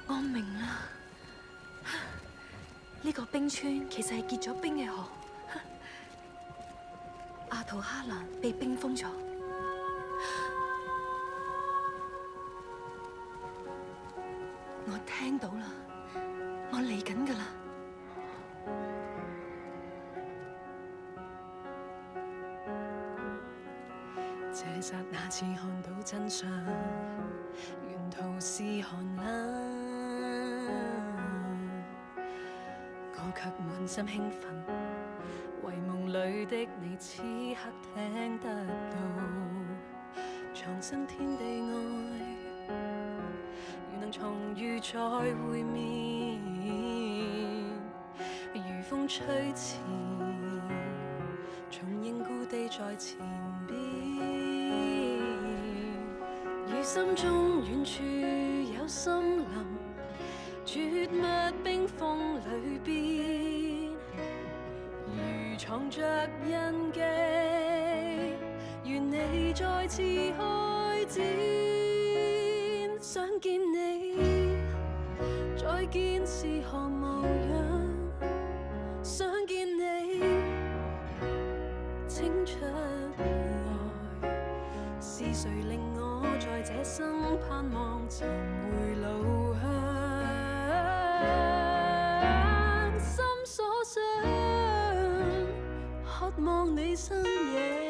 我明啦，呢個冰川其實係結咗冰嘅河。阿圖哈蘭被冰封咗。我聽到啦，我嚟緊㗎啦。這剎那次看到真相，沿途是寒冷，我卻滿心興奮，遺夢裏的你此刻聽得到，藏身天地外，如能重遇再會面，如風吹前，重認故地在前邊，如心中遠處有森林，絕密冰封裏邊，如藏着印記，願你再次開展，想見你，再見是何模樣，想見你，請出來，是誰令我在這生盼望尋回路向，心所想，渴望你身影。